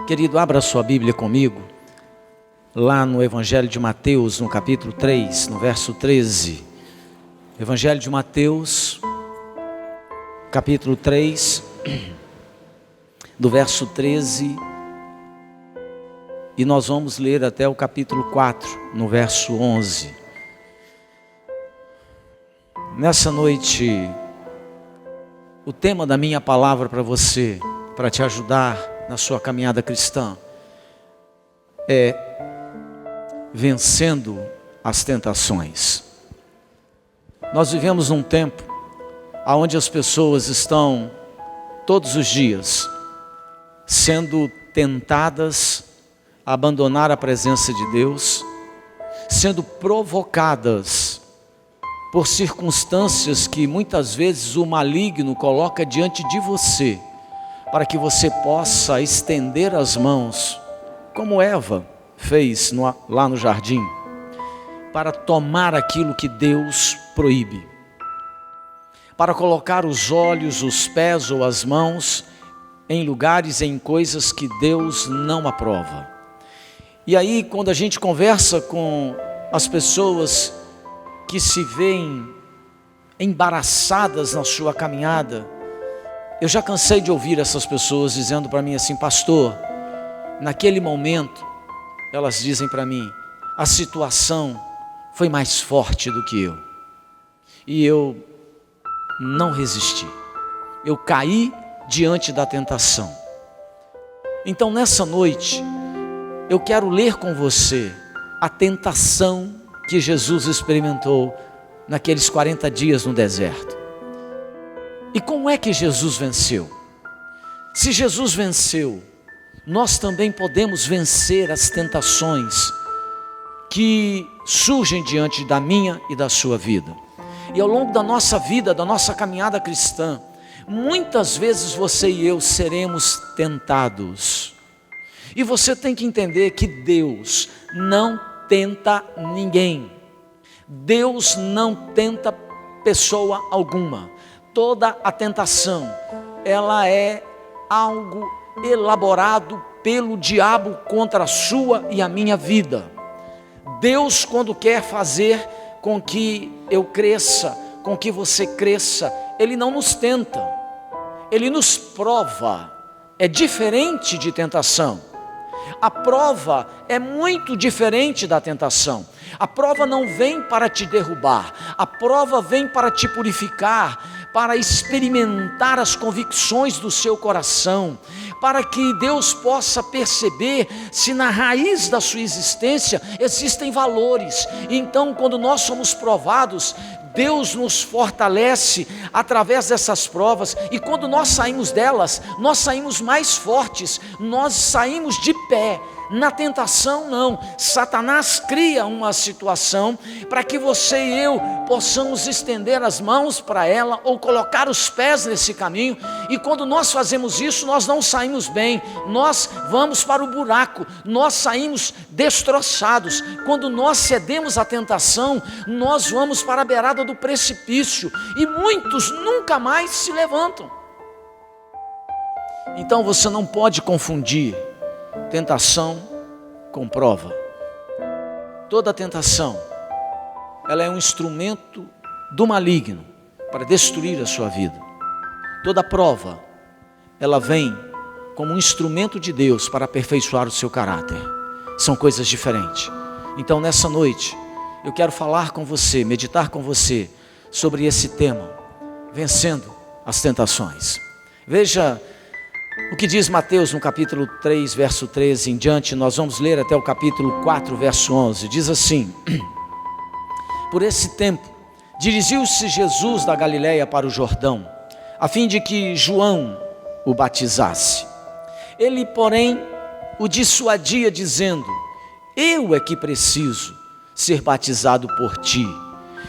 Querido, abra sua Bíblia comigo, lá no Evangelho de Mateus, no capítulo 3, no verso 13. Evangelho de Mateus, capítulo 3, do verso 13, e nós vamos ler até o capítulo 4, no verso 11. Nessa noite, o tema da minha palavra para você, para te ajudar na sua caminhada cristã, é vencendo as tentações. Nós vivemos num tempo onde as pessoas estão todos os dias sendo tentadas a abandonar a presença de Deus, sendo provocadas por circunstâncias que muitas vezes o maligno coloca diante de você, para que você possa estender as mãos, como Eva fez lá no jardim, para tomar aquilo que Deus proíbe, para colocar os olhos, os pés ou as mãos em lugares, em coisas que Deus não aprova. E aí, quando a gente conversa com as pessoas que se veem embaraçadas na sua caminhada, eu já cansei de ouvir essas pessoas dizendo para mim assim: pastor, naquele momento, elas dizem para mim, a situação foi mais forte do que eu, e eu não resisti, eu caí diante da tentação. Então nessa noite, eu quero ler com você a tentação que Jesus experimentou naqueles 40 dias no deserto. E como é que Jesus venceu? Se Jesus venceu, nós também podemos vencer as tentações que surgem diante da minha e da sua vida. E ao longo da nossa vida, da nossa caminhada cristã, muitas vezes você e eu seremos tentados. E você tem que entender que Deus não tenta ninguém. Deus não tenta pessoa alguma. Toda a tentação, ela é algo elaborado pelo diabo contra a sua e a minha vida. Deus, quando quer fazer com que eu cresça, com que você cresça, Ele não nos tenta, Ele nos prova. É diferente de tentação. A prova é muito diferente da tentação. A prova não vem para te derrubar, a prova vem para te purificar, para experimentar as convicções do seu coração, para que Deus possa perceber se na raiz da sua existência existem valores. Então, quando nós somos provados, Deus nos fortalece através dessas provas, e quando nós saímos delas, nós saímos mais fortes, nós saímos de pé. Na tentação não, Satanás cria uma situação para que você e eu possamos estender as mãos para ela, ou colocar os pés nesse caminho, e quando nós fazemos isso, nós não saímos bem, nós vamos para o buraco, nós saímos destroçados. Quando nós cedemos à tentação, nós vamos para a beirada do precipício, e muitos nunca mais se levantam. Então você não pode confundir tentação com prova. Toda tentação, ela é um instrumento do maligno para destruir a sua vida. Toda prova, ela vem como um instrumento de Deus para aperfeiçoar o seu caráter. São coisas diferentes. Então nessa noite, eu quero falar com você, meditar com você sobre esse tema, vencendo as tentações. Veja o que diz Mateus no capítulo 3, verso 13 em diante. Nós vamos ler até o capítulo 4, verso 11. Diz assim: por esse tempo, dirigiu-se Jesus da Galileia para o Jordão, a fim de que João o batizasse. Ele, porém, o dissuadia, dizendo: eu é que preciso ser batizado por ti,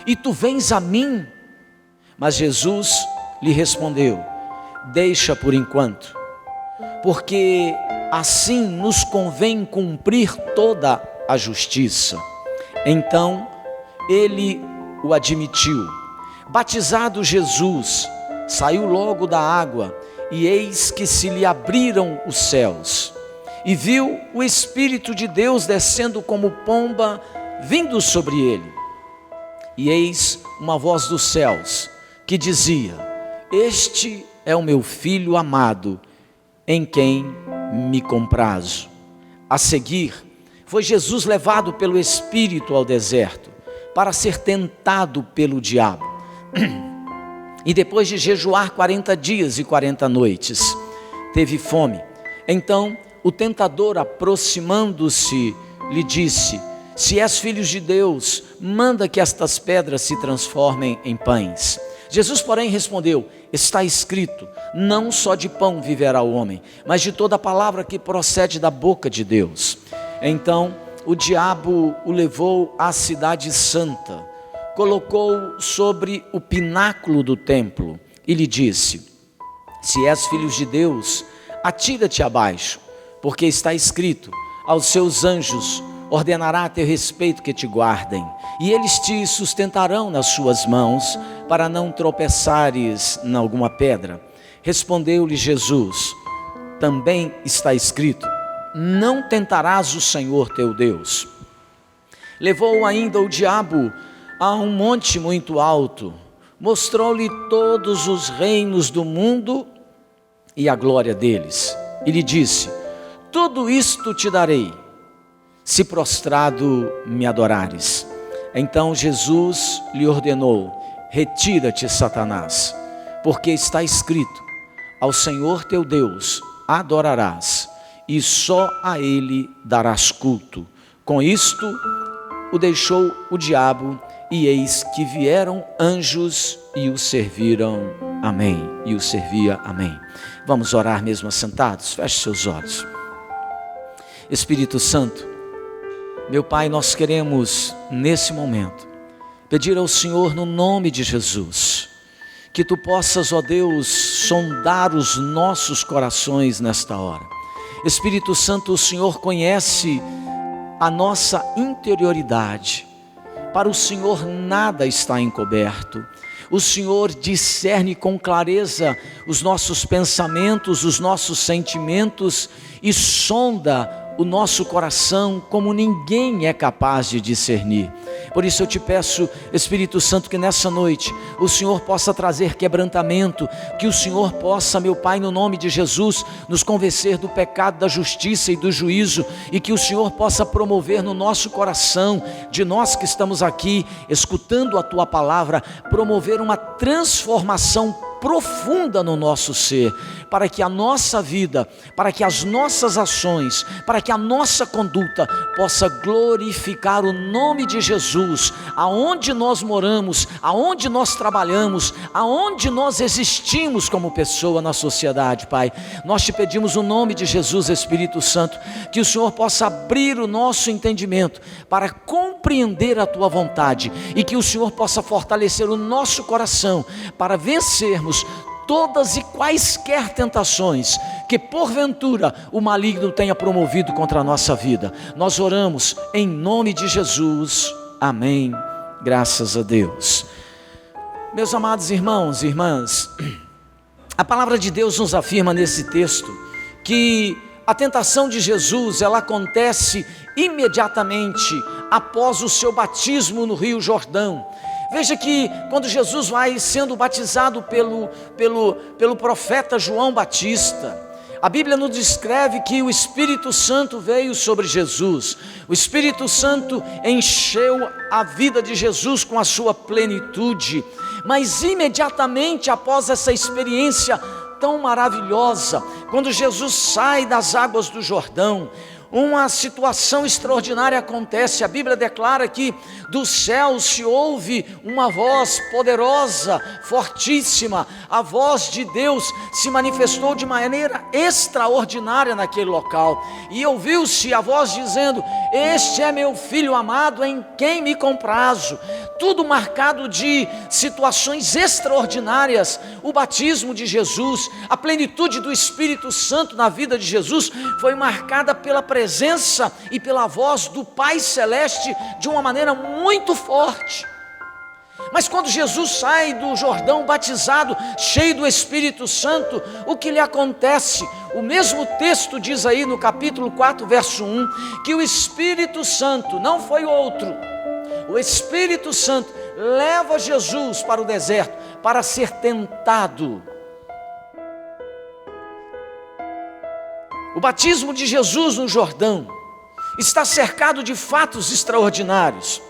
e tu vens a mim? Mas Jesus lhe respondeu: deixa por enquanto, porque assim nos convém cumprir toda a justiça. Então ele o admitiu. Batizado Jesus, saiu logo da água, e eis que se lhe abriram os céus, e viu o Espírito de Deus descendo como pomba, vindo sobre ele. E eis uma voz dos céus, que dizia: este é o meu Filho amado, em quem me comprazo. A seguir, foi Jesus levado pelo Espírito ao deserto, para ser tentado pelo diabo. E depois de jejuar 40 dias e 40 noites, teve fome. Então o tentador, aproximando-se, lhe disse: se és filho de Deus, manda que estas pedras se transformem em pães. Jesus, porém, respondeu: está escrito, não só de pão viverá o homem, mas de toda palavra que procede da boca de Deus. Então o diabo o levou à cidade santa, colocou sobre o pináculo do templo e lhe disse: se és filho de Deus, atira-te abaixo, porque está escrito, aos seus anjos ordenará a teu respeito que te guardem, e eles te sustentarão nas suas mãos, para não tropeçares em alguma pedra. Respondeu-lhe Jesus: também está escrito, não tentarás o Senhor teu Deus. Levou ainda o diabo a um monte muito alto, mostrou-lhe todos os reinos do mundo e a glória deles, e lhe disse: tudo isto te darei, se prostrado me adorares. Então Jesus lhe ordenou: retira-te, Satanás, porque está escrito, ao Senhor teu Deus adorarás, e só a ele darás culto. Com isto o deixou o diabo, e eis que vieram anjos e o serviram. Amém. E o servia. Amém. Vamos orar mesmo assentados? Feche seus olhos. Espírito Santo, meu Pai, nós queremos nesse momento pedir ao Senhor, no nome de Jesus, que Tu possas, ó Deus, sondar os nossos corações nesta hora. Espírito Santo, o Senhor conhece a nossa interioridade. Para o Senhor nada está encoberto. O Senhor discerne com clareza os nossos pensamentos, os nossos sentimentos, e sonda o nosso coração como ninguém é capaz de discernir. Por isso eu te peço, Espírito Santo, que nessa noite o Senhor possa trazer quebrantamento, que o Senhor possa, meu Pai, no nome de Jesus, nos convencer do pecado, da justiça e do juízo, e que o Senhor possa promover no nosso coração, de nós que estamos aqui escutando a Tua palavra, promover uma transformação profunda no nosso ser, para que a nossa vida, para que as nossas ações, para que a nossa conduta possa glorificar o nome de Jesus, aonde nós moramos, aonde nós trabalhamos, aonde nós existimos como pessoa na sociedade, Pai. Nós te pedimos o nome de Jesus, Espírito Santo, que o Senhor possa abrir o nosso entendimento para compreender a Tua vontade, e que o Senhor possa fortalecer o nosso coração para vencermos todas e quaisquer tentações que porventura o maligno tenha promovido contra a nossa vida. Nós oramos em nome de Jesus. Amém. Graças a Deus. Meus amados irmãos e irmãs, a palavra de Deus nos afirma nesse texto que a tentação de Jesus, ela acontece imediatamente após o seu batismo no Rio Jordão. Veja que quando Jesus vai sendo batizado pelo profeta João Batista, a Bíblia nos descreve que o Espírito Santo veio sobre Jesus. O Espírito Santo encheu a vida de Jesus com a sua plenitude. Mas imediatamente após essa experiência tão maravilhosa, quando Jesus sai das águas do Jordão, uma situação extraordinária acontece. A Bíblia declara que do céu se ouve uma voz poderosa, fortíssima. A voz de Deus se manifestou de maneira extraordinária naquele local, e ouviu-se a voz dizendo: este é meu Filho amado, em quem me comprazo. Tudo marcado de situações extraordinárias. O batismo de Jesus, a plenitude do Espírito Santo na vida de Jesus foi marcada pela presença e pela voz do Pai Celeste de uma maneira muito forte. Mas quando Jesus sai do Jordão batizado, cheio do Espírito Santo, o que lhe acontece? O mesmo texto diz aí no capítulo 4, verso 1, que o Espírito Santo, não foi outro, o Espírito Santo leva Jesus para o deserto, para ser tentado. O batismo de Jesus no Jordão está cercado de fatos extraordinários.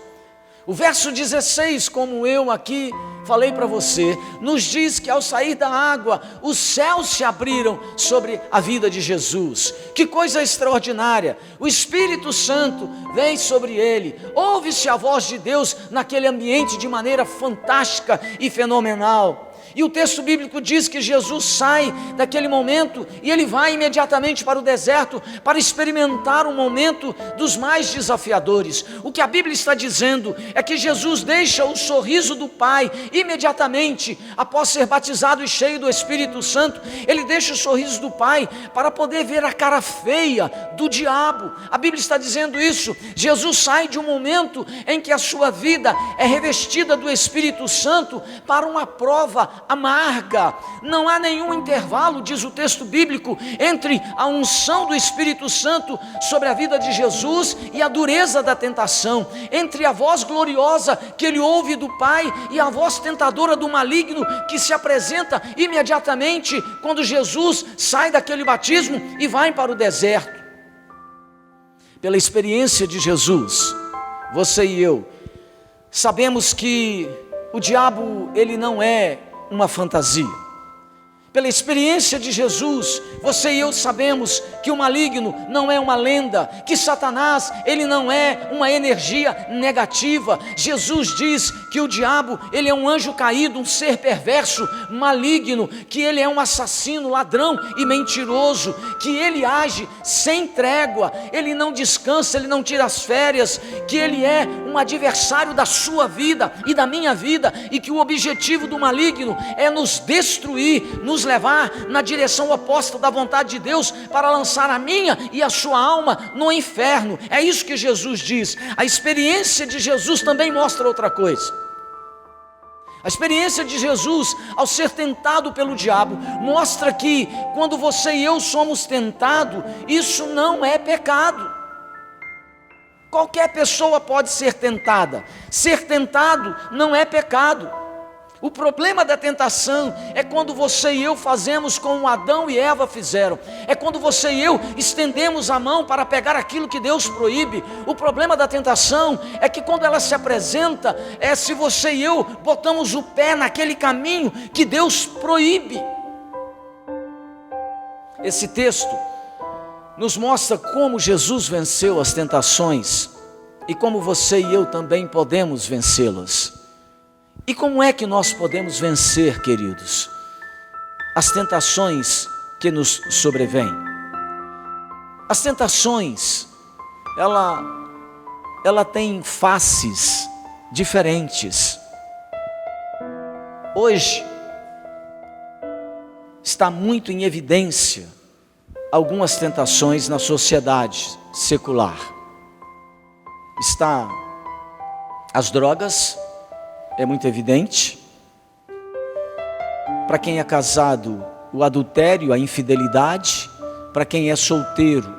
O verso 16, como eu aqui falei para você, nos diz que ao sair da água, os céus se abriram sobre a vida de Jesus. Que coisa extraordinária! O Espírito Santo vem sobre ele, ouve-se a voz de Deus naquele ambiente de maneira fantástica e fenomenal. E o texto bíblico diz que Jesus sai daquele momento e ele vai imediatamente para o deserto para experimentar um momento dos mais desafiadores. O que a Bíblia está dizendo é que Jesus deixa o sorriso do Pai imediatamente após ser batizado e cheio do Espírito Santo. Ele deixa o sorriso do Pai para poder ver a cara feia do diabo. A Bíblia está dizendo isso. Jesus sai de um momento em que a sua vida é revestida do Espírito Santo para uma prova amarga. Não há nenhum intervalo, diz o texto bíblico, entre a unção do Espírito Santo sobre a vida de Jesus e a dureza da tentação, entre a voz gloriosa que ele ouve do Pai e a voz tentadora do maligno que se apresenta imediatamente quando Jesus sai daquele batismo e vai para o deserto. Pela experiência de Jesus, você e eu sabemos que o diabo, ele não é uma fantasia. Pela experiência de Jesus, você e eu sabemos que o maligno não é uma lenda, que Satanás, ele não é uma energia negativa. Jesus diz que o diabo, ele é um anjo caído, um ser perverso, maligno, que ele é um assassino, ladrão e mentiroso, que ele age sem trégua, ele não descansa, ele não tira as férias, que ele é um adversário da sua vida e da minha vida, e que o objetivo do maligno é nos destruir, nos levar na direção oposta da vontade de Deus, para lançar a minha e a sua alma no inferno. É isso que Jesus diz. A experiência de Jesus também mostra outra coisa. A experiência de Jesus ao ser tentado pelo diabo mostra que quando você e eu somos tentados, isso não é pecado. Qualquer pessoa pode ser tentada. Ser tentado não é pecado. O problema da tentação é quando você e eu fazemos como Adão e Eva fizeram. É quando você e eu estendemos a mão para pegar aquilo que Deus proíbe. O problema da tentação é que quando ela se apresenta, se você e eu botamos o pé naquele caminho que Deus proíbe. Esse texto nos mostra como Jesus venceu as tentações e como você e eu também podemos vencê-las. E como é que nós podemos vencer, queridos, as tentações que nos sobrevêm? As tentações, ela tem faces diferentes. Hoje está muito em evidência algumas tentações na sociedade secular. Está as drogas, é muito evidente. Para quem é casado, o adultério, a infidelidade. Para quem é solteiro,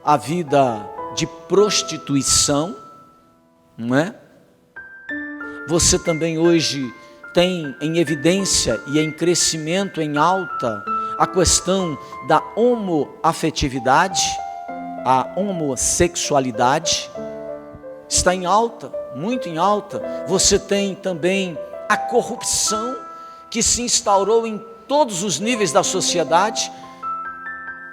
a vida de prostituição, não é? Você também hoje tem em evidência e em crescimento, em alta, a questão da homoafetividade, a homossexualidade, está em alta, muito em alta. Você tem também a corrupção que se instaurou em todos os níveis da sociedade,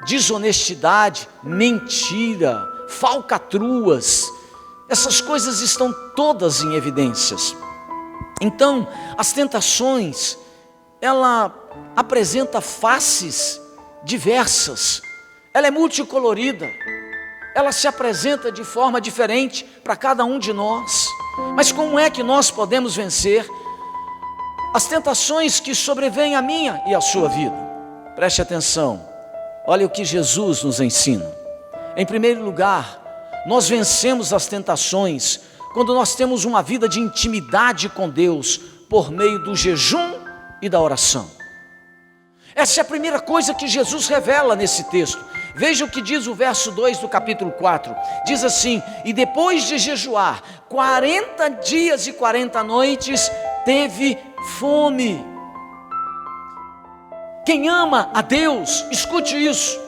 desonestidade, mentira, falcatruas, essas coisas estão todas em evidências. Então, as tentações, ela apresenta faces diversas, ela é multicolorida, ela se apresenta de forma diferente para cada um de nós. Mas como é que nós podemos vencer as tentações que sobrevêm à minha e à sua vida? Preste atenção, olha o que Jesus nos ensina. Em primeiro lugar, nós vencemos as tentações quando nós temos uma vida de intimidade com Deus por meio do jejum e da oração. Essa é a primeira coisa que Jesus revela nesse texto. Veja o que diz o verso 2 do capítulo 4. Diz assim: e depois de jejuar 40 dias e 40 noites, teve fome. Quem ama a Deus, escute isso.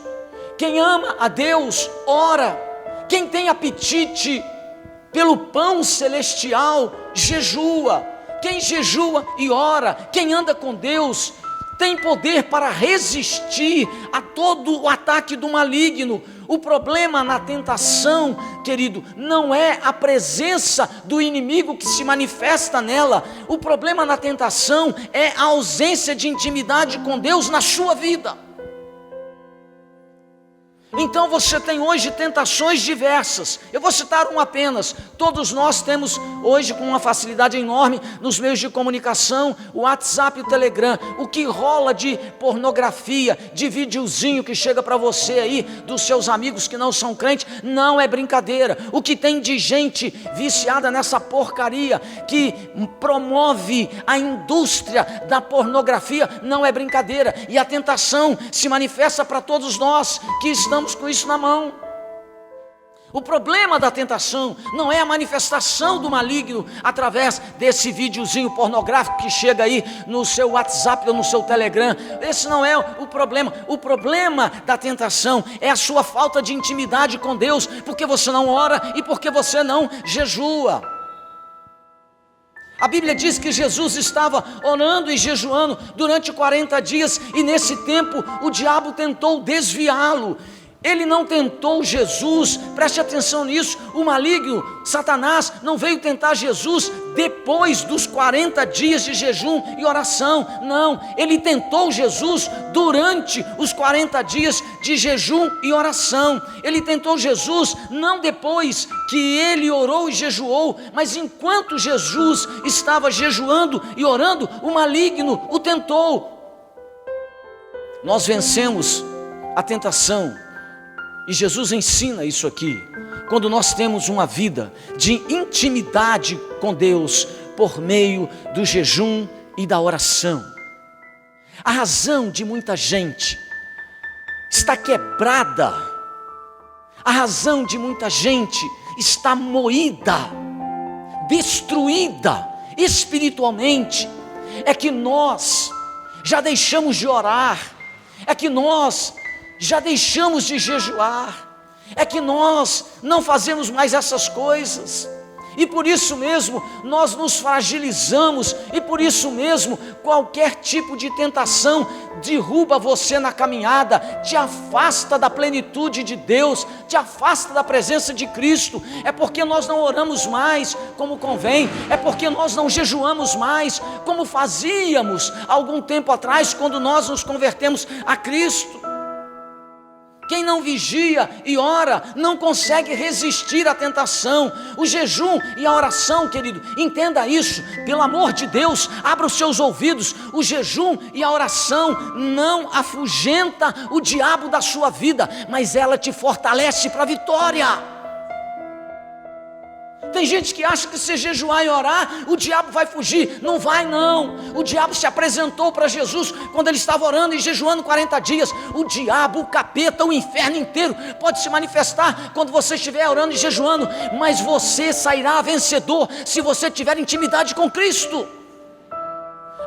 Quem ama a Deus, ora. Quem tem apetite pelo pão celestial, jejua. Quem jejua e ora, quem anda com Deus, tem poder para resistir a todo o ataque do maligno. O problema na tentação, querido, não é a presença do inimigo que se manifesta nela. O problema na tentação é a ausência de intimidade com Deus na sua vida. Então você tem hoje tentações diversas. Eu vou citar uma apenas. Todos nós temos hoje, com uma facilidade enorme, nos meios de comunicação, o WhatsApp e o Telegram. O que rola de pornografia, de videozinho que chega para você aí, dos seus amigos que não são crentes, não é brincadeira. O que tem de gente viciada nessa porcaria, que promove a indústria da pornografia, não é brincadeira. E a tentação se manifesta para todos nós que estamos com isso na mão. O problema da tentação não é a manifestação do maligno através desse videozinho pornográfico que chega aí no seu WhatsApp ou no seu Telegram. Esse não é o problema. O problema da tentação é a sua falta de intimidade com Deus, porque você não ora e porque você não jejua. A Bíblia diz que Jesus estava orando e jejuando durante 40 dias, e nesse tempo o diabo tentou desviá-lo. Ele não tentou Jesus, preste atenção nisso. O maligno, Satanás, não veio tentar Jesus depois dos 40 dias de jejum e oração. Não, ele tentou Jesus durante os 40 dias de jejum e oração. Ele tentou Jesus não depois que ele orou e jejuou, mas enquanto Jesus estava jejuando e orando, o maligno o tentou. Nós vencemos a tentação, e Jesus ensina isso aqui, quando nós temos uma vida de intimidade com Deus por meio do jejum e da oração. A razão de muita gente está quebrada, a razão de muita gente está moída, destruída espiritualmente, é que nós já deixamos de orar, é que nós já deixamos de jejuar, é que nós não fazemos mais essas coisas, e por isso mesmo nós nos fragilizamos, e por isso mesmo qualquer tipo de tentação derruba você na caminhada, te afasta da plenitude de Deus, te afasta da presença de Cristo. É porque nós não oramos mais como convém, é porque nós não jejuamos mais como fazíamos algum tempo atrás, quando nós nos convertemos a Cristo. Quem não vigia e ora não consegue resistir à tentação. O jejum e a oração, querido, entenda isso, pelo amor de Deus, abra os seus ouvidos. O jejum e a oração não afugenta o diabo da sua vida, mas ela te fortalece para a vitória. Tem gente que acha que se jejuar e orar, o diabo vai fugir. Não vai não. O diabo se apresentou para Jesus quando ele estava orando e jejuando 40 dias. O diabo, o capeta, o inferno inteiro pode se manifestar quando você estiver orando e jejuando, mas você sairá vencedor se você tiver intimidade com Cristo.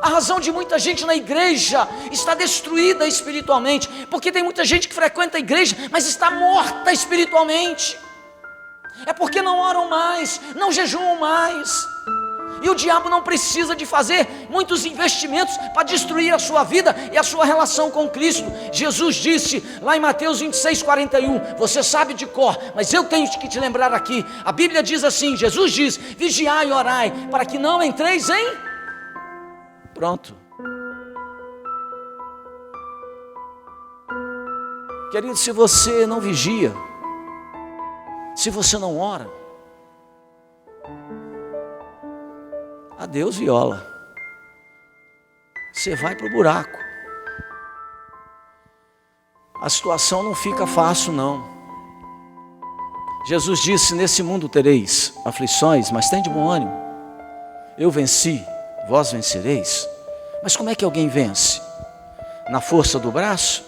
A razão de muita gente na igreja está destruída espiritualmente, porque tem muita gente que frequenta a igreja, mas está morta espiritualmente. É porque não oram mais, não jejuam mais. E o diabo não precisa de fazer muitos investimentos para destruir a sua vida e a sua relação com Cristo. Jesus disse lá em Mateus 26:41, você sabe de cor, mas eu tenho que te lembrar aqui. A Bíblia diz assim, Jesus diz, vigiai e orai, para que não entreis em... Pronto. Querido, se você não vigia, se você não ora, a Deus viola. Você vai para o buraco. A situação não fica fácil não. Jesus disse, nesse mundo tereis aflições, mas tem de bom ânimo. Eu venci, vós vencereis. Mas como é que alguém vence? Na força do braço?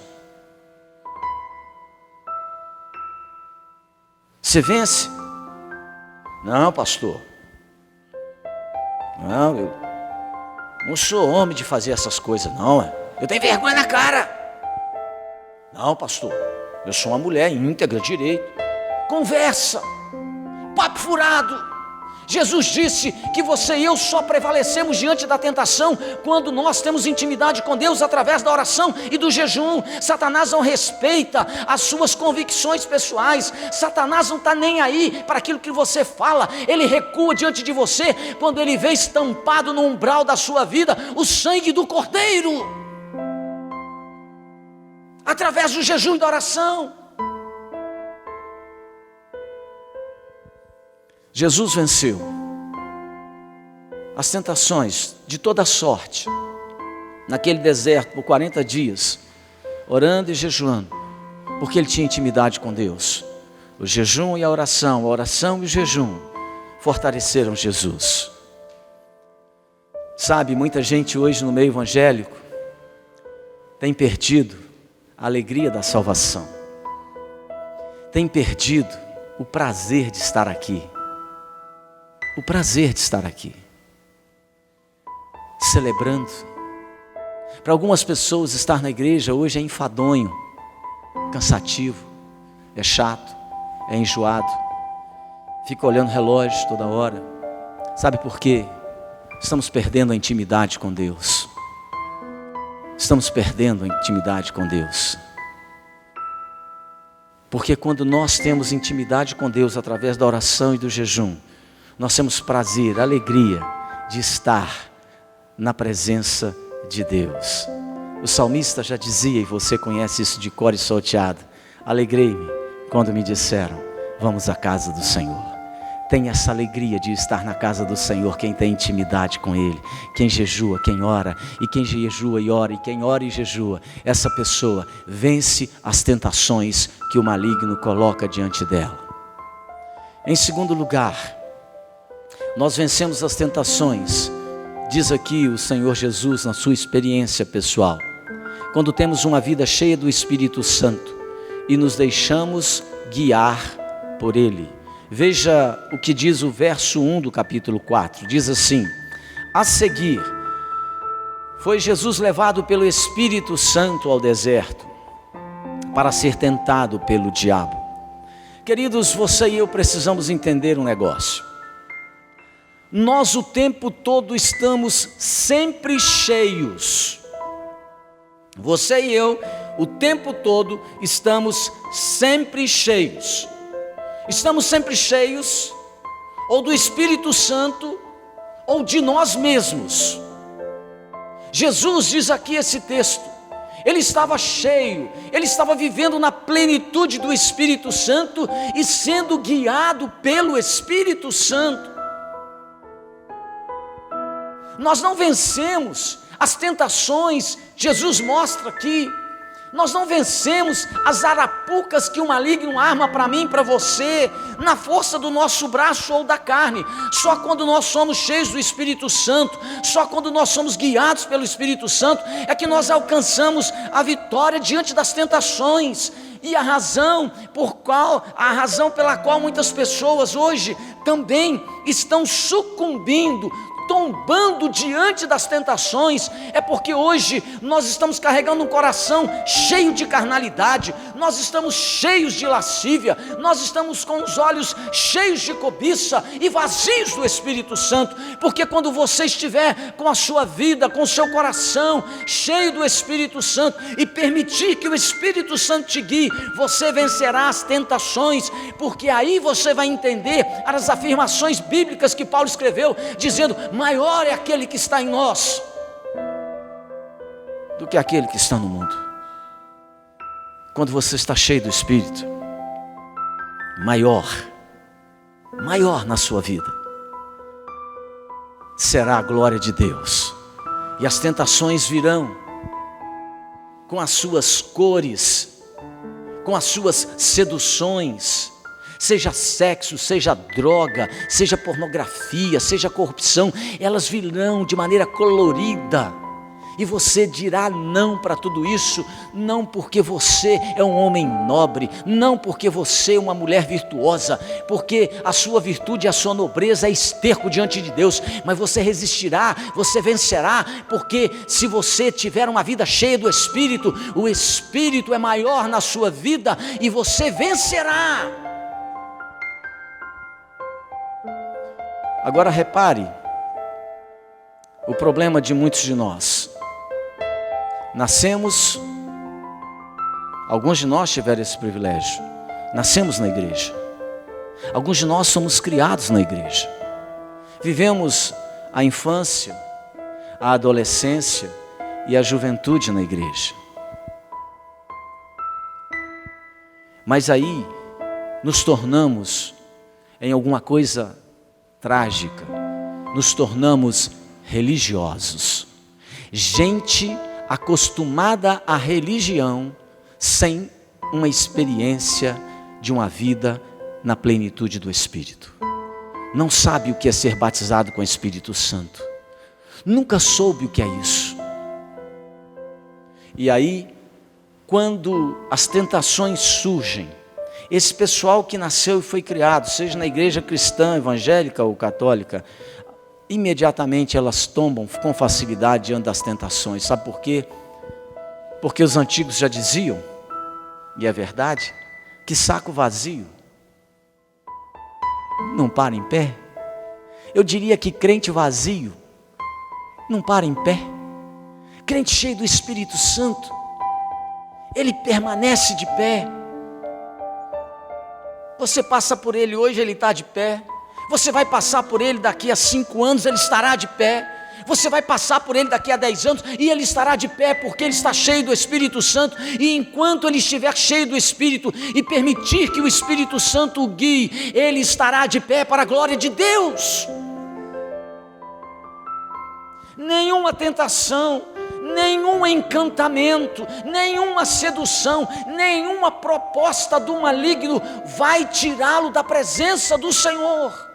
Você vence? Não, pastor. Não, eu não sou homem de fazer essas coisas, não. Eu tenho vergonha na cara. Não, pastor. Eu sou uma mulher íntegra, direito. Conversa. Papo furado. Jesus disse que você e eu só prevalecemos diante da tentação quando nós temos intimidade com Deus através da oração e do jejum. Satanás não respeita as suas convicções pessoais. Satanás não está nem aí para aquilo que você fala. Ele recua diante de você quando ele vê estampado no umbral da sua vida o sangue do Cordeiro, através do jejum e da oração. Jesus venceu as tentações de toda sorte, naquele deserto por 40 dias, orando e jejuando, porque ele tinha intimidade com Deus. O jejum e a oração e o jejum, fortaleceram Jesus. Sabe, muita gente hoje no meio evangélico, tem perdido a alegria da salvação, tem perdido o prazer de estar aqui. O prazer de estar aqui, celebrando. Para algumas pessoas estar na igreja hoje é enfadonho, cansativo, é chato, é enjoado, fica olhando o relógio toda hora. Sabe por quê? Estamos perdendo a intimidade com Deus. Estamos perdendo a intimidade com Deus. Porque quando nós temos intimidade com Deus através da oração e do jejum, nós temos prazer, alegria de estar na presença de Deus. O salmista já dizia, e você conhece isso de cor e salteado: alegrei-me quando me disseram, vamos à casa do Senhor. Tem essa alegria de estar na casa do Senhor quem tem intimidade com Ele, quem jejua, quem ora, e quem jejua e ora, e quem ora e jejua, essa pessoa vence as tentações que o maligno coloca diante dela. Em segundo lugar, nós vencemos as tentações, diz aqui o Senhor Jesus na sua experiência pessoal, quando temos uma vida cheia do Espírito Santo e nos deixamos guiar por Ele. Veja o que diz o verso 1 do capítulo 4, diz assim: a seguir, foi Jesus levado pelo Espírito Santo ao deserto, para ser tentado pelo diabo. Queridos, você e eu precisamos entender um negócio. Nós o tempo todo estamos sempre cheios. Você e eu, o tempo todo, estamos sempre cheios. Estamos sempre cheios, ou do Espírito Santo, ou de nós mesmos. Jesus diz aqui esse texto, ele estava cheio, ele estava vivendo na plenitude do Espírito Santo e sendo guiado pelo Espírito Santo. Nós não vencemos as tentações, Jesus mostra aqui, nós não vencemos as arapucas que o maligno arma para mim e para você, na força do nosso braço ou da carne, só quando nós somos cheios do Espírito Santo, só quando nós somos guiados pelo Espírito Santo, é que nós alcançamos a vitória diante das tentações. E a razão pela qual muitas pessoas hoje também estão sucumbindo, tombando diante das tentações, é porque hoje nós estamos carregando um coração cheio de carnalidade, nós estamos cheios de lascívia, nós estamos com os olhos cheios de cobiça e vazios do Espírito Santo, porque quando você estiver com a sua vida, com o seu coração cheio do Espírito Santo e permitir que o Espírito Santo te guie, você vencerá as tentações, porque aí você vai entender as afirmações bíblicas que Paulo escreveu, dizendo: maior é aquele que está em nós do que aquele que está no mundo. Quando você está cheio do Espírito, maior na sua vida será a glória de Deus. E as tentações virão com as suas cores, com as suas seduções. seja sexo, seja droga, seja pornografia, seja corrupção, elas virão de maneira colorida. E você dirá não para tudo isso, não porque você é um homem nobre, não porque você é uma mulher virtuosa, porque a sua virtude e a sua nobreza é esterco diante de Deus, mas você resistirá, você vencerá, porque se você tiver uma vida cheia do Espírito, o Espírito é maior na sua vida e você vencerá. Agora repare, o problema de muitos de nós. Nascemos, alguns de nós tiveram esse privilégio, nascemos na igreja. Alguns de nós somos criados na igreja. Vivemos a infância, a adolescência e a juventude na igreja. Mas aí nos tornamos em alguma coisa trágica, nos tornamos religiosos. Gente acostumada à religião, sem uma experiência de uma vida na plenitude do Espírito. Não sabe o que é ser batizado com o Espírito Santo. Nunca soube o que é isso. E aí, quando as tentações surgem, esse pessoal que nasceu e foi criado, seja na igreja cristã, evangélica ou católica, imediatamente elas tombam com facilidade diante das tentações. Sabe por quê? Porque os antigos já diziam, e é verdade, que saco vazio não para em pé. Eu diria que crente vazio não para em pé. Crente cheio do Espírito Santo, ele permanece de pé. Você passa por ele hoje, ele está de pé. Você vai passar por ele daqui a 5 anos, ele estará de pé. Você vai passar por ele daqui a 10 anos e ele estará de pé, porque ele está cheio do Espírito Santo. E enquanto ele estiver cheio do Espírito e permitir que o Espírito Santo o guie, ele estará de pé para a glória de Deus. Nenhuma tentação, nenhum encantamento, nenhuma sedução, nenhuma proposta do maligno vai tirá-lo da presença do Senhor.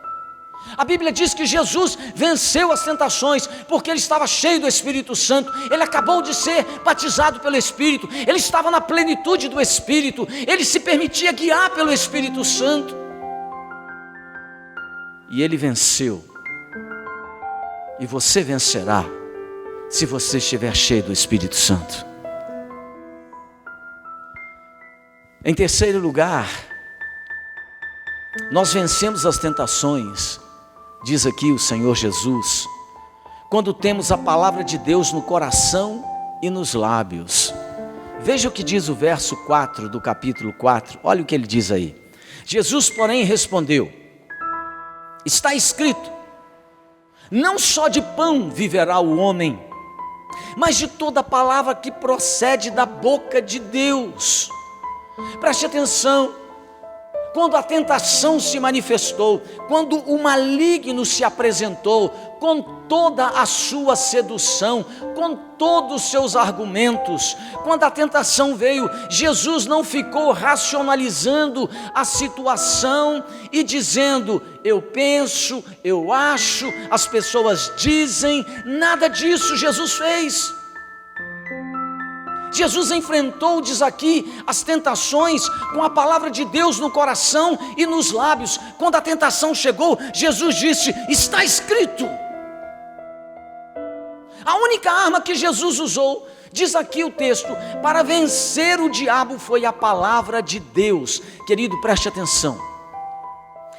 A Bíblia diz que Jesus venceu as tentações porque ele estava cheio do Espírito Santo. Ele acabou de ser batizado pelo Espírito, ele estava na plenitude do Espírito, ele se permitia guiar pelo Espírito Santo. E ele venceu. E você vencerá se você estiver cheio do Espírito Santo. Em terceiro lugar, nós vencemos as tentações, diz aqui o Senhor Jesus, quando temos a palavra de Deus no coração e nos lábios. Veja o que diz o verso 4 do capítulo 4, olha o que ele diz aí. Jesus, porém, respondeu: está escrito, não só de pão viverá o homem, mas de toda palavra que procede da boca de Deus. Preste atenção, quando a tentação se manifestou, quando o maligno se apresentou com toda a sua sedução, com todos os seus argumentos, quando a tentação veio, Jesus não ficou racionalizando a situação e dizendo, eu penso, eu acho, as pessoas dizem, nada disso Jesus fez. Jesus enfrentou, diz aqui, as tentações com a palavra de Deus no coração e nos lábios. Quando a tentação chegou, Jesus disse, está escrito. A única arma que Jesus usou, diz aqui o texto, para vencer o diabo foi a palavra de Deus. Querido, preste atenção.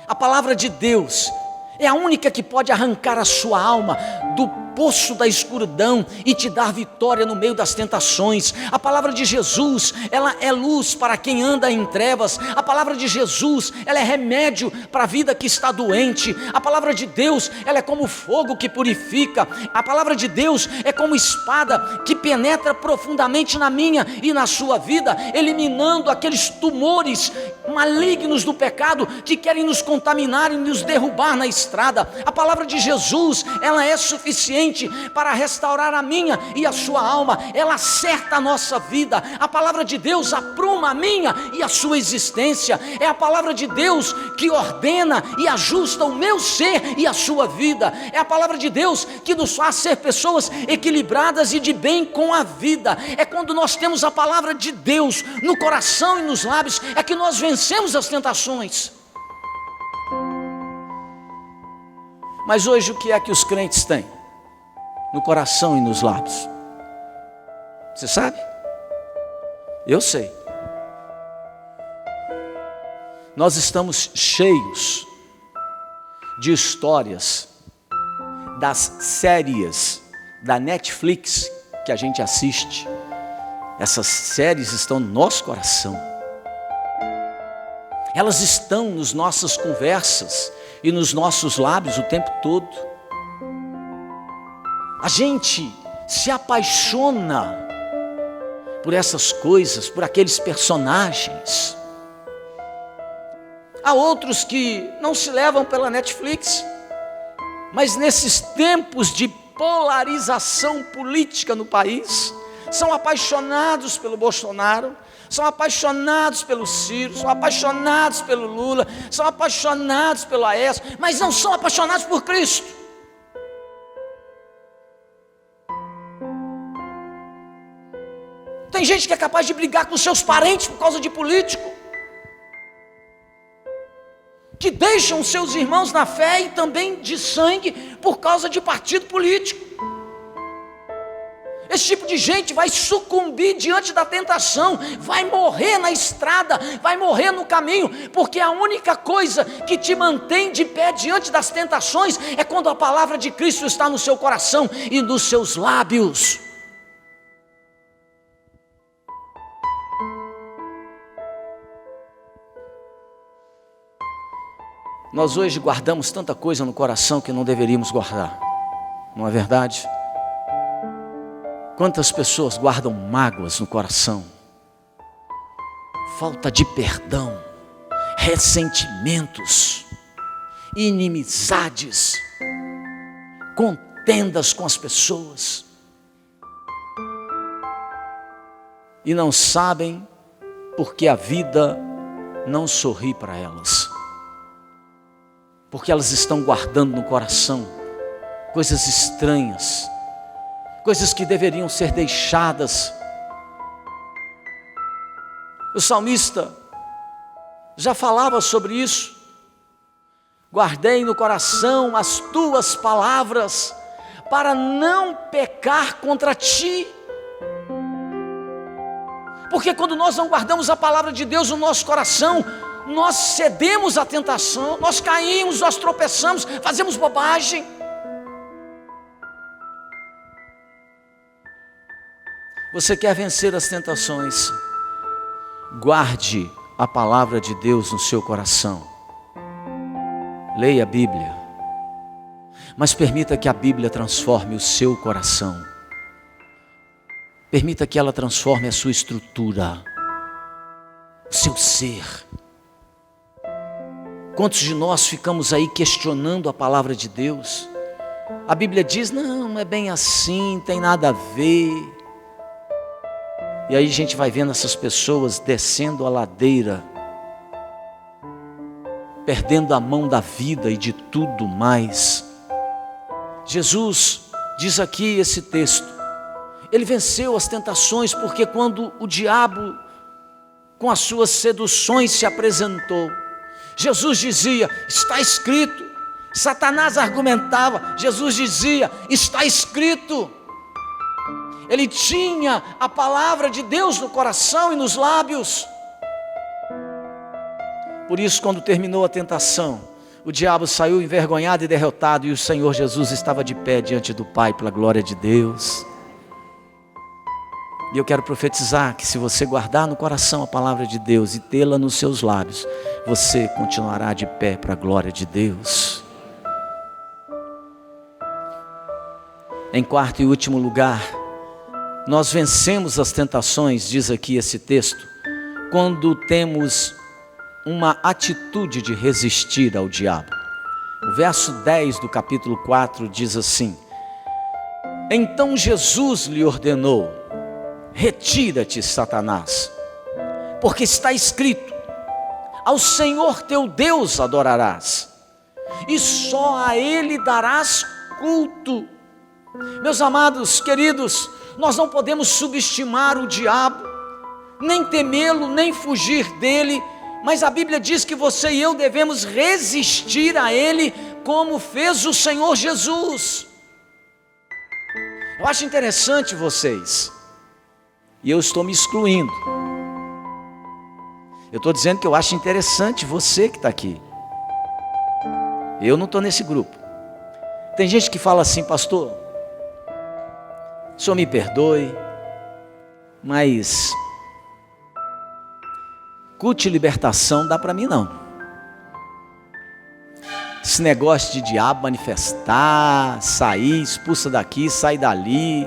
A palavra de Deus é a única que pode arrancar a sua alma do poço da escuridão e te dar vitória no meio das tentações. A palavra de Jesus, ela é luz para quem anda em trevas. A palavra de Jesus, ela é remédio para a vida que está doente. A palavra de Deus, ela é como fogo que purifica. A palavra de Deus é como espada que penetra profundamente na minha e na sua vida, eliminando aqueles tumores malignos do pecado que querem nos contaminar e nos derrubar na estrada. A palavra de Jesus, ela é suficiente para restaurar a minha e a sua alma. Ela acerta a nossa vida. A palavra de Deus apruma a minha e a sua existência. É a palavra de Deus que ordena e ajusta o meu ser e a sua vida. É a palavra de Deus que nos faz ser pessoas equilibradas e de bem com a vida. É quando nós temos a palavra de Deus no coração e nos lábios, é que nós vencemos as tentações. Mas hoje o que é que os crentes têm? No coração e nos lábios. Você sabe? Eu sei. Nós estamos cheios de histórias das séries da Netflix que a gente assiste. Essas séries estão no nosso coração. Elas estão nas nossas conversas e nos nossos lábios o tempo todo. A gente se apaixona por essas coisas, por aqueles personagens. Há outros que não se levam pela Netflix, mas nesses tempos de polarização política no país, são apaixonados pelo Bolsonaro, são apaixonados pelo Ciro, são apaixonados pelo Lula, são apaixonados pelo Aécio, mas não são apaixonados por Cristo. Tem gente que é capaz de brigar com seus parentes por causa de político, que deixam seus irmãos na fé e também de sangue por causa de partido político. Esse tipo de gente vai sucumbir diante da tentação, vai morrer na estrada, vai morrer no caminho, porque a única coisa que te mantém de pé diante das tentações é quando a palavra de Cristo está no seu coração e nos seus lábios. Nós hoje guardamos tanta coisa no coração que não deveríamos guardar, não é verdade? Quantas pessoas guardam mágoas no coração, falta de perdão, ressentimentos, inimizades, contendas com as pessoas, e não sabem porque a vida não sorri para elas, porque elas estão guardando no coração coisas estranhas, coisas que deveriam ser deixadas. O salmista já falava sobre isso. Guardei no coração as tuas palavras, para não pecar contra ti. Porque quando nós não guardamos a palavra de Deus no nosso coração, nós cedemos à tentação, nós caímos, nós tropeçamos, fazemos bobagem. Você quer vencer as tentações? Guarde a palavra de Deus no seu coração. Leia a Bíblia, mas permita que a Bíblia transforme o seu coração. Permita que ela transforme a sua estrutura, o seu ser. Quantos de nós ficamos aí questionando a palavra de Deus? A Bíblia diz, não é bem assim, não tem nada a ver. E aí a gente vai vendo essas pessoas descendo a ladeira, perdendo a mão da vida e de tudo mais. Jesus diz aqui esse texto, ele venceu as tentações, porque quando o diabo com as suas seduções se apresentou, Jesus dizia, está escrito. Satanás argumentava, Jesus dizia, está escrito. Ele tinha a palavra de Deus no coração e nos lábios. Por isso, quando terminou a tentação, o diabo saiu envergonhado e derrotado, e o Senhor Jesus estava de pé diante do Pai, pela glória de Deus. E eu quero profetizar que se você guardar no coração a palavra de Deus e tê-la nos seus lábios, você continuará de pé para a glória de Deus. Em quarto e último lugar, nós vencemos as tentações, diz aqui esse texto, quando temos uma atitude de resistir ao diabo. O verso 10 do capítulo 4 diz assim: então Jesus lhe ordenou: retira-te, Satanás, porque está escrito: ao Senhor teu Deus adorarás, e só a Ele darás culto. Meus amados, queridos, nós não podemos subestimar o diabo, nem temê-lo, nem fugir dele, mas a Bíblia diz que você e eu devemos resistir a ele, como fez o Senhor Jesus. Eu acho interessante vocês, e eu estou me excluindo, eu estou dizendo que eu acho interessante você que está aqui. Eu não estou nesse grupo. Tem gente que fala assim: pastor, o senhor me perdoe, mas culto e libertação dá para mim não. Esse negócio de diabo manifestar, sair, expulsa daqui, sai dali.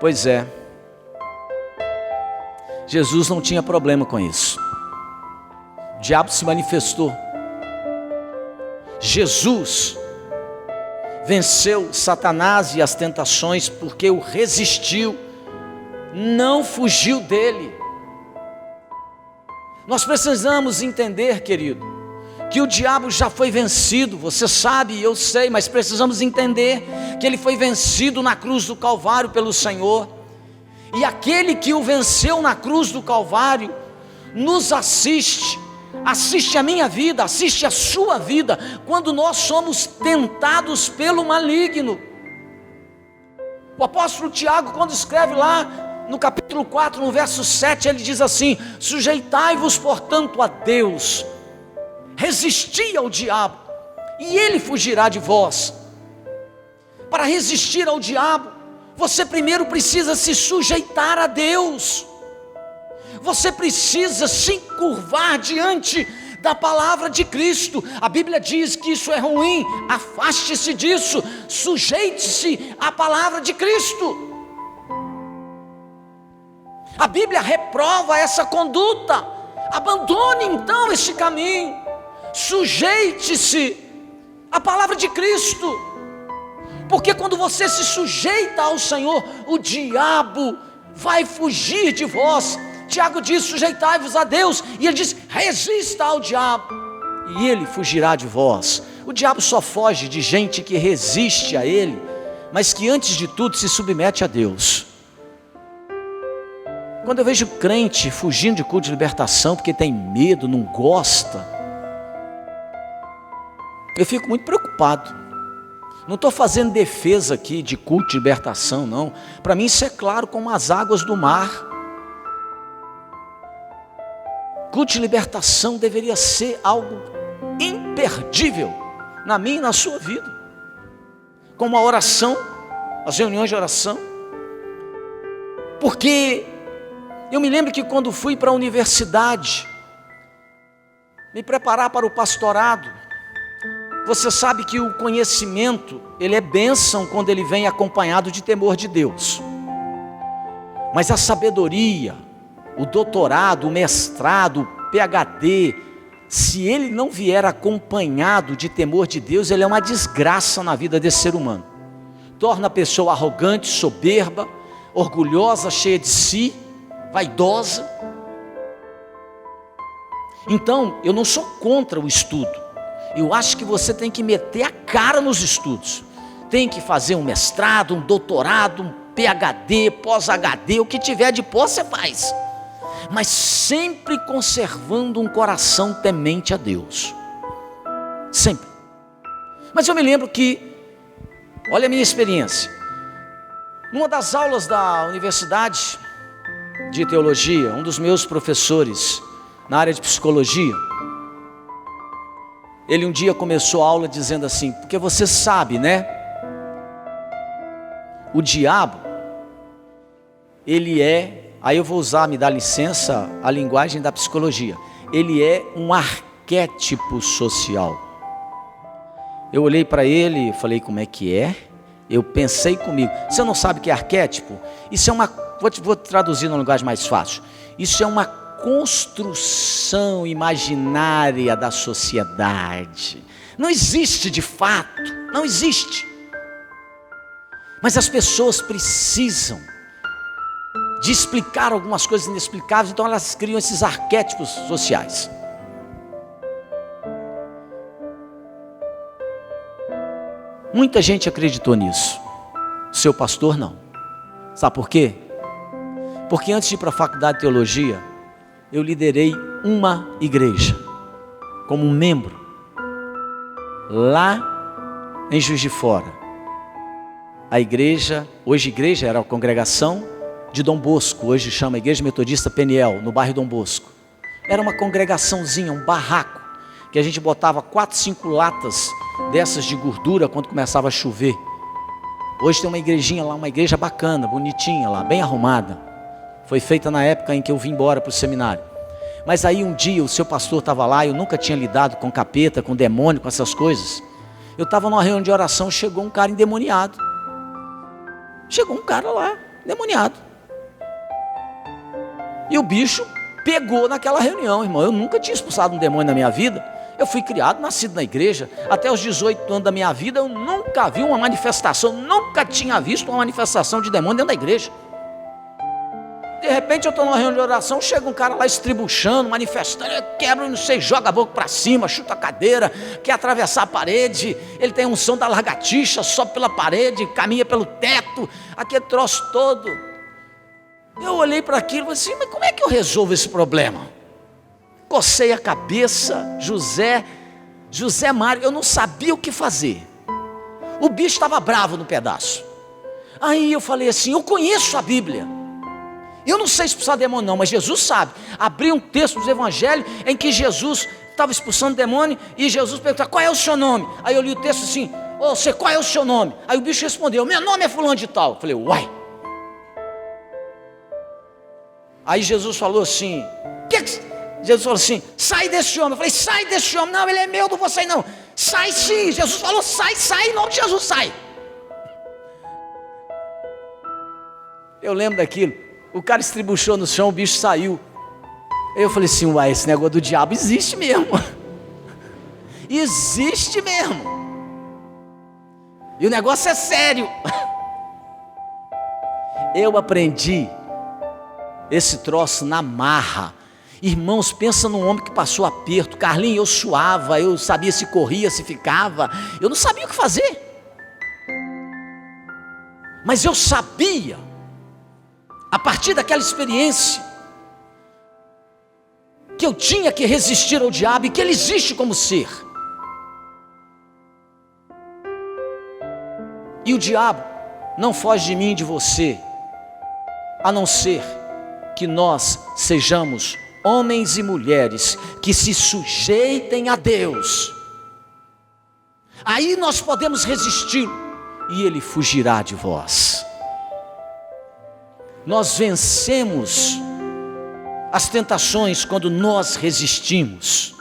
Pois é, Jesus não tinha problema com isso. O diabo se manifestou. Jesus venceu Satanás e as tentações porque o resistiu, não fugiu dele. Nós precisamos entender, querido, que o diabo já foi vencido. Você sabe, eu sei, mas precisamos entender que ele foi vencido na cruz do Calvário pelo Senhor. E aquele que o venceu na cruz do Calvário nos assiste a minha vida, assiste a sua vida, quando nós somos tentados pelo maligno. O apóstolo Tiago, quando escreve lá no capítulo 4, no verso 7, ele diz assim: sujeitai-vos portanto a Deus, resisti ao diabo, e ele fugirá de vós. Para resistir ao diabo, você primeiro precisa se sujeitar a Deus. Você precisa se curvar diante da palavra de Cristo. A Bíblia diz que isso é ruim, afaste-se disso, sujeite-se à palavra de Cristo. A Bíblia reprova essa conduta. Abandone então esse caminho, sujeite-se à palavra de Cristo. Porque quando você se sujeita ao Senhor, o diabo vai fugir de vós. Tiago diz: sujeitai-vos a Deus, e ele diz: resista ao diabo, e ele fugirá de vós. O diabo só foge de gente que resiste a ele, mas que antes de tudo se submete a Deus. Quando eu vejo crente fugindo de culto de libertação porque tem medo, não gosta, eu fico muito preocupado. Não estou fazendo defesa aqui de culto de libertação, não. Para mim isso é claro como as águas do mar. Culto de libertação deveria ser algo imperdível na minha e na sua vida. Como a oração, as reuniões de oração. Porque eu me lembro que quando fui para a universidade, me preparar para o pastorado, você sabe que o conhecimento, ele é bênção quando ele vem acompanhado de temor de Deus. Mas a sabedoria, o doutorado, o mestrado, o PhD, se ele não vier acompanhado de temor de Deus, ele é uma desgraça na vida desse ser humano. Torna a pessoa arrogante, soberba, orgulhosa, cheia de si, vaidosa. Então, eu não sou contra o estudo. Eu acho que você tem que meter a cara nos estudos. Tem que fazer um mestrado, um doutorado, um PhD, pós-HD, o que tiver de pós você faz. Mas sempre conservando um coração temente a Deus. Sempre. Mas eu me lembro que, olha a minha experiência. Numa das aulas da universidade de teologia, um dos meus professores na área de psicologia, ele um dia começou a aula dizendo assim: porque você sabe, né? O diabo, ele é, aí eu vou usar, me dá licença, a linguagem da psicologia. Ele é um arquétipo social. Eu olhei para ele e falei: como é que é? Eu pensei comigo: você não sabe o que é arquétipo? Isso é uma, vou traduzir numa linguagem mais fácil. Isso é uma construção imaginária da sociedade. Não existe de fato, não existe. Mas as pessoas precisam de explicar algumas coisas inexplicáveis, então elas criam esses arquétipos sociais. Muita gente acreditou nisso. Seu pastor não. Sabe por quê? Porque antes de ir para a faculdade de teologia, eu liderei uma igreja, como membro, lá em Juiz de Fora. A igreja, hoje igreja, era a congregação de Dom Bosco, hoje chama Igreja Metodista Peniel, no bairro Dom Bosco. Era uma congregaçãozinha, um barraco, que a gente botava 4, 5 latas dessas de gordura quando começava a chover. Hoje tem uma igrejinha lá, uma igreja bacana, bonitinha lá, bem arrumada. Foi feita na época em que eu vim embora para o seminário. Mas aí um dia o seu pastor estava lá, eu nunca tinha lidado com capeta, com demônio, com essas coisas. Eu estava numa reunião de oração, chegou um cara endemoniado. Chegou um cara lá, endemoniado. E o bicho pegou naquela reunião, irmão. Eu nunca tinha expulsado um demônio na minha vida. Eu fui criado, nascido na igreja. Até os 18 anos da minha vida, eu nunca vi uma manifestação, nunca tinha visto uma manifestação de demônio dentro da igreja. De repente eu estou numa reunião de oração, chega um cara lá estribuchando, manifestando, quebra, não sei, joga a boca para cima, chuta a cadeira, quer atravessar a parede, ele tem a unção da lagartixa, sobe pela parede, caminha pelo teto, aquele troço todo. Eu olhei para aquilo e falei assim, mas como é que eu resolvo esse problema? Cocei a cabeça, José Mário, eu não sabia o que fazer. O bicho estava bravo no pedaço. Aí eu falei assim, eu conheço a Bíblia. Eu não sei expulsar demônio não, mas Jesus sabe. Abri um texto dos evangelhos em que Jesus estava expulsando demônio e Jesus perguntou, qual é o seu nome? Aí eu li o texto assim, você, qual é o seu nome? Aí o bicho respondeu, meu nome é fulano de tal. Eu falei, uai. Aí Jesus falou assim, Jesus falou assim, sai desse homem. Eu falei, sai desse homem. Não, ele é meu, não vou sair não. Sai sim, Jesus falou, sai, em nome de Jesus, sai. Eu lembro daquilo, o cara estribuchou no chão, o bicho saiu. Eu falei assim, uai, esse negócio do diabo existe mesmo. Existe mesmo. E o negócio é sério. Eu aprendi esse troço na marra. Irmãos, pensa num homem que passou aperto. Carlinhos, eu suava, eu sabia se corria, se ficava. Eu não sabia o que fazer. Mas eu sabia, a partir daquela experiência, que eu tinha que resistir ao diabo e que ele existe como ser. E o diabo não foge de mim e de você, a não ser que nós sejamos homens e mulheres que se sujeitem a Deus. Aí nós podemos resistir e ele fugirá de vós. Nós vencemos as tentações quando nós resistimos.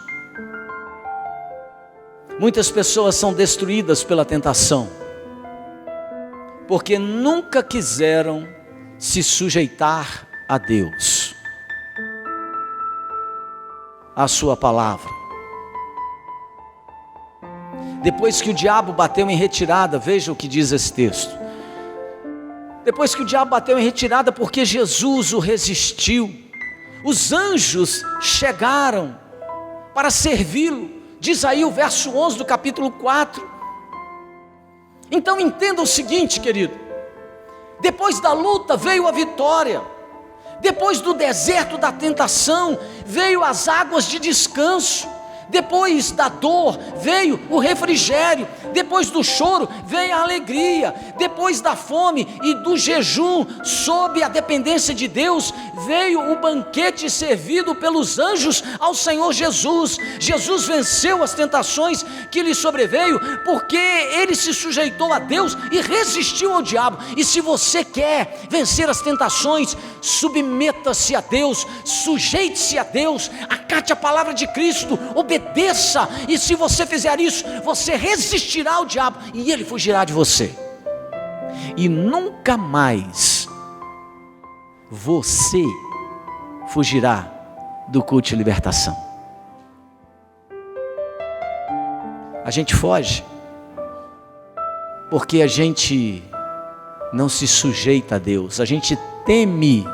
Muitas pessoas são destruídas pela tentação, porque nunca quiseram se sujeitar a Deus, a sua palavra. Depois que o diabo bateu em retirada, veja o que diz esse texto. Depois que o diabo bateu em retirada, porque Jesus o resistiu, os anjos chegaram para servi-lo. Diz aí o verso 11 do capítulo 4. Então entenda o seguinte, querido. Depois da luta veio a vitória. Depois do deserto da tentação veio as águas de descanso. Depois da dor veio o refrigério. Depois do choro veio a alegria. Depois da fome e do jejum, sob a dependência de Deus, veio o banquete servido pelos anjos ao Senhor Jesus. Jesus venceu as tentações que lhe sobreveio, porque ele se sujeitou a Deus e resistiu ao diabo. E se você quer vencer as tentações, submeta-se a Deus, sujeite-se a Deus, acate a palavra de Cristo, obedeça, e se você fizer isso, você resistirá ao diabo e ele fugirá de você. E nunca mais você fugirá do culto de libertação. A gente foge porque a gente não se sujeita a Deus. A gente teme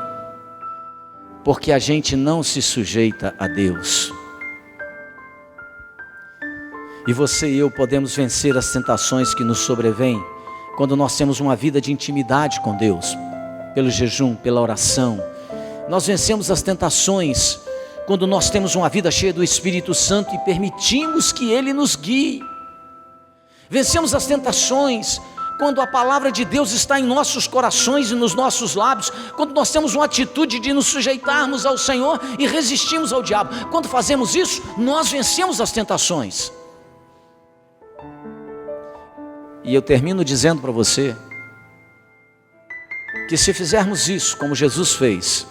porque a gente não se sujeita a Deus. E você e eu podemos vencer as tentações que nos sobrevêm quando nós temos uma vida de intimidade com Deus, pelo jejum, pela oração. Nós vencemos as tentações quando nós temos uma vida cheia do Espírito Santo e permitimos que Ele nos guie. Vencemos as tentações quando a palavra de Deus está em nossos corações e nos nossos lábios, quando nós temos uma atitude de nos sujeitarmos ao Senhor e resistimos ao diabo. Quando fazemos isso, nós vencemos as tentações. E eu termino dizendo para você que se fizermos isso como Jesus fez,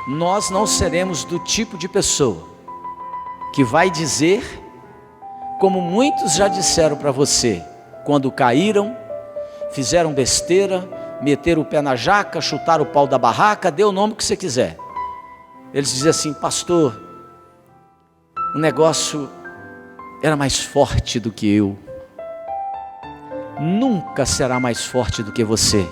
nós não seremos do tipo de pessoa que vai dizer, como muitos já disseram para você, quando caíram, fizeram besteira, meteram o pé na jaca, chutaram o pau da barraca, dê o nome que você quiser. Eles dizem assim: pastor, o negócio era mais forte do que eu. Nunca será mais forte do que você,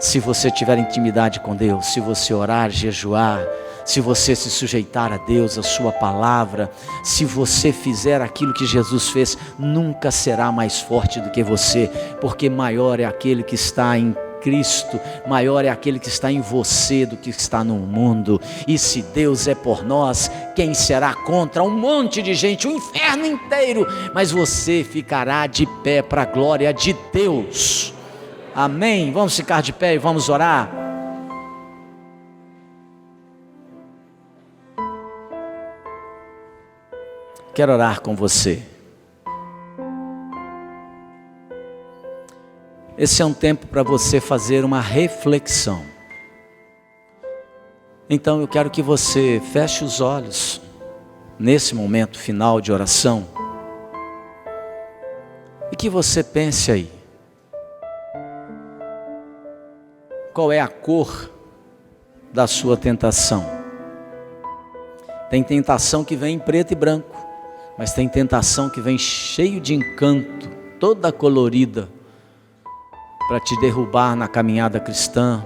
se você tiver intimidade com Deus, se você orar, jejuar, se você se sujeitar a Deus, a sua palavra, se você fizer aquilo que Jesus fez, nunca será mais forte do que você, porque maior é aquele que está em Cristo, maior é aquele que está em você do que está no mundo. E se Deus é por nós, quem será contra? Um monte de gente, o inferno inteiro, mas você ficará de pé para a glória de Deus. Amém? Vamos ficar de pé e vamos orar. Quero orar com você. Esse é um tempo para você fazer uma reflexão. Então eu quero que você feche os olhos nesse momento final de oração e que você pense aí: qual é a cor da sua tentação? Tem tentação que vem em preto e branco, mas tem tentação que vem cheio de encanto, toda colorida, para te derrubar na caminhada cristã,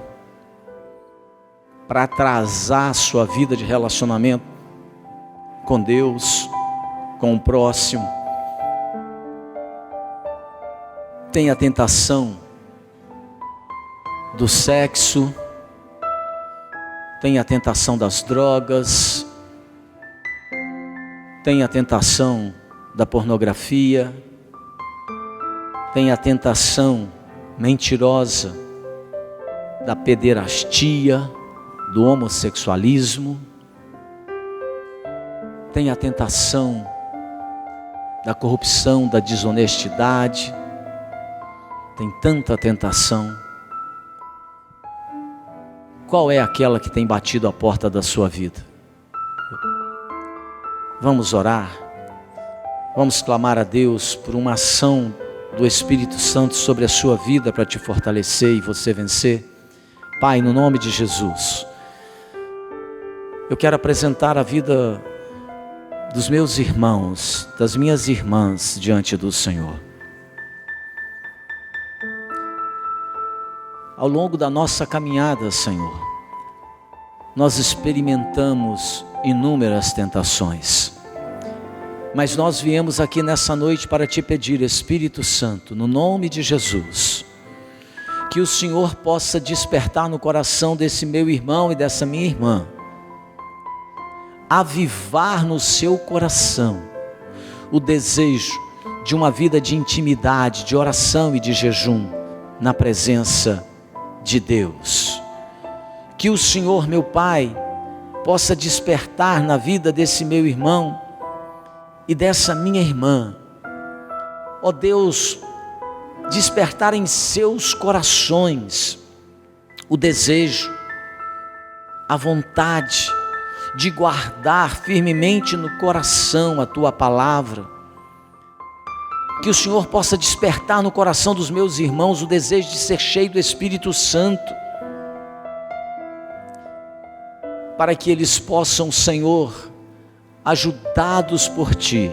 para atrasar a sua vida de relacionamento com Deus, com o próximo. Tem a tentação do sexo, tem a tentação das drogas, tem a tentação da pornografia, tem a tentação mentirosa da pederastia, do homossexualismo, tem a tentação da corrupção, da desonestidade, tem tanta tentação. Qual é aquela que tem batido a porta da sua vida? Vamos orar, vamos clamar a Deus por uma ação do Espírito Santo sobre a sua vida para te fortalecer e você vencer. Pai, no nome de Jesus, eu quero apresentar a vida dos meus irmãos, das minhas irmãs diante do Senhor. Ao longo da nossa caminhada, Senhor, nós experimentamos inúmeras tentações, mas nós viemos aqui nessa noite para te pedir, Espírito Santo, no nome de Jesus, que o Senhor possa despertar no coração desse meu irmão e dessa minha irmã, avivar no seu coração o desejo de uma vida de intimidade, de oração e de jejum na presença de Deus. Que o Senhor, meu Pai, possa despertar na vida desse meu irmão e dessa minha irmã, ó Deus, despertar em seus corações o desejo, a vontade de guardar firmemente no coração a Tua palavra. Que o Senhor possa despertar no coração dos meus irmãos o desejo de ser cheio do Espírito Santo. para que eles possam, Senhor, ajudados por Ti,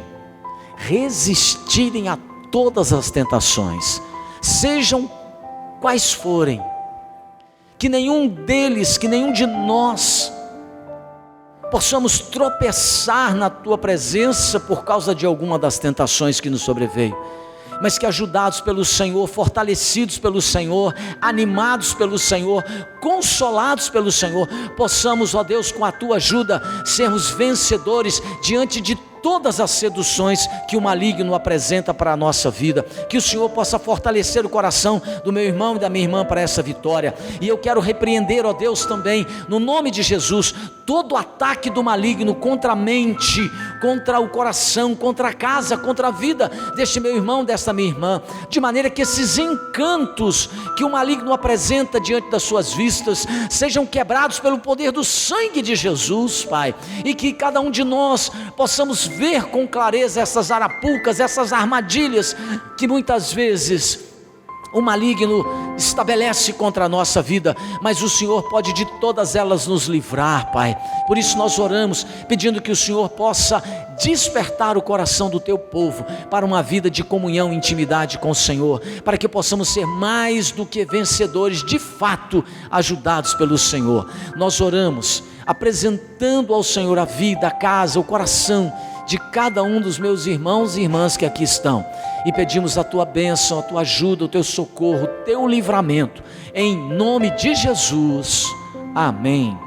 resistirem a todas as tentações, sejam quais forem, que nenhum deles, que nenhum de nós possamos tropeçar na Tua presença por causa de alguma das tentações que nos sobreveio, mas que ajudados pelo Senhor, fortalecidos pelo Senhor, animados pelo Senhor, consolados pelo Senhor, possamos, ó Deus, com a Tua ajuda, sermos vencedores diante de todas as seduções que o maligno apresenta para a nossa vida. Que o Senhor possa fortalecer o coração do meu irmão e da minha irmã para essa vitória. E eu quero repreender, ó Deus, também, no nome de Jesus, todo ataque do maligno contra a mente, contra o coração, contra a casa, contra a vida deste meu irmão, desta minha irmã, de maneira que esses encantos que o maligno apresenta diante das suas vistas, sejam quebrados pelo poder do sangue de Jesus, Pai, e que cada um de nós possamos ver com clareza essas arapucas, essas armadilhas que muitas vezes o maligno estabelece contra a nossa vida, mas o Senhor pode de todas elas nos livrar, Pai. Por isso nós oramos, pedindo que o Senhor possa despertar o coração do Teu povo para uma vida de comunhão e intimidade com o Senhor, para que possamos ser mais do que vencedores, de fato, ajudados pelo Senhor. Nós oramos, apresentando ao Senhor a vida, a casa, o coração de cada um dos meus irmãos e irmãs que aqui estão, e pedimos a Tua bênção, a Tua ajuda, o Teu socorro, o Teu livramento, em nome de Jesus, amém.